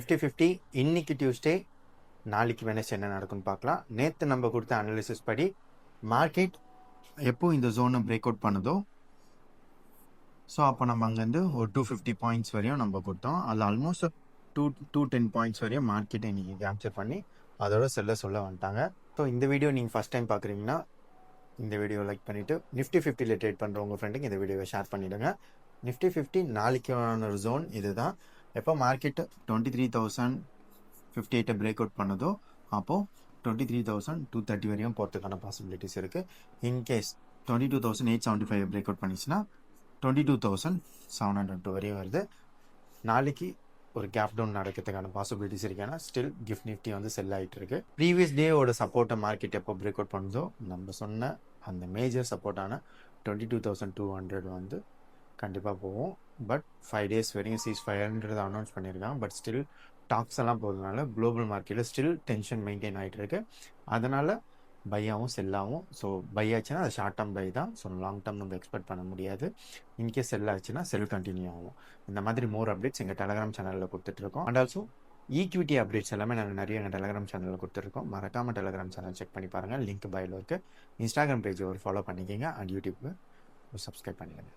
50-50 இன்னைக்கு டியூஸ்டே, நாளைக்கு வெனஸ்டே என்ன நடக்கும்னு பார்க்கலாம். நேற்று நம்ம கொடுத்த அனாலிசிஸ் படி மார்க்கெட் எப்போ இந்த ஜோனை பிரேக் அவுட் பண்ணுதோ, ஸோ அப்போ நம்ம அங்கேருந்து ஒரு 250 பாயிண்ட்ஸ் வரையும் நம்ம கொடுத்தோம். அதில் ஆல்மோஸ்ட் 210 பாயிண்ட்ஸ் வரையும் மார்க்கெட்டை இன்னைக்கு கேப்சர் பண்ணி அதோட சொல்ல வந்துட்டாங்க. ஸோ இந்த வீடியோ நீங்கள் ஃபஸ்ட் டைம் பார்க்குறீங்கன்னா இந்த வீடியோ லைக் பண்ணிவிட்டு நிஃப்டி 50ல் ட்ரேட் பண்ணுற உங்கள் ஃப்ரெண்டுக்கு இந்த வீடியோவை ஷேர் பண்ணிவிடுங்க. நிஃப்டி 50 நாளைக்கான ஒரு ஜோன் இதுதான். எப்போ மார்க்கெட்டு 23,058 பிரேக் அவுட் பண்ணுதோ அப்போது 23,230 வரையும் போகிறதுக்கான பாசிபிலிட்டிஸ் இருக்குது. இன்கேஸ் 22,875 பிரேக் அவுட் பண்ணிச்சுன்னா 22,702 வரையும் வருது. நாளைக்கு ஒரு கேப் டவுன் நடக்கிறதுக்கான பாசிபிலிட்டிஸ் இருக்கு. ஏன்னா ஸ்டில் கிஃப்ட் நிஃப்டி வந்து செல் ஆகிட்டு இருக்கு. ப்ரீவியஸ் டேவோட சப்போர்ட்டை மார்க்கெட் எப்போ பிரேக் அவுட் பண்ணுதோ நம்ம சொன்ன அந்த மேஜர் சப்போர்ட்டான 22,200 வந்து கண்டிப்பாக போகும். பட் 5 டேஸ் வரையும் சீஸ் ஃபயர்ன்றது அனௌன்ஸ் பண்ணியிருக்காங்க. பட் ஸ்டில் டாக்ஸ் எல்லாம் போகிறதுனால குளோபல் மார்க்கெட்டில் ஸ்டில் டென்ஷன் மெயின்டைன் ஆகிட்டு இருக்கு. அதனால் பையாகவும் செல்லாகவும். ஸோ பை ஆச்சுன்னா அது ஷார்ட் டேர்ம் பை தான். ஸோ லாங் டேர்ம் நம்ம எக்ஸ்பெக்ட் பண்ண முடியாது. இன்கேஸ் செல் ஆச்சுன்னா செல் கண்டினியூ ஆகும். இந்த மாதிரி மோர் அப்டேட்ஸ் எங்கள் டெலகிராம் சேனலில் கொடுத்துட்ருக்கோம். அண்ட் ஆல்சோ ஈக்விட்டி அப்டேட்ஸ் எல்லாமே நாங்கள் நிறைய எங்கள் டெலகிராம் சேனலில் கொடுத்துருக்கோம். மறக்காமல் டெலகிராம் சேனல் செக் பண்ணி பாருங்கள். லிங்க் பையில் இருக்குது. இன்ஸ்டாகிராம் பேஜ் ஒரு ஃபாலோ பண்ணிக்கிங்க. அண்ட் யூடியூப்க்கு சப்ஸ்கிரைப் பண்ணிடுங்க.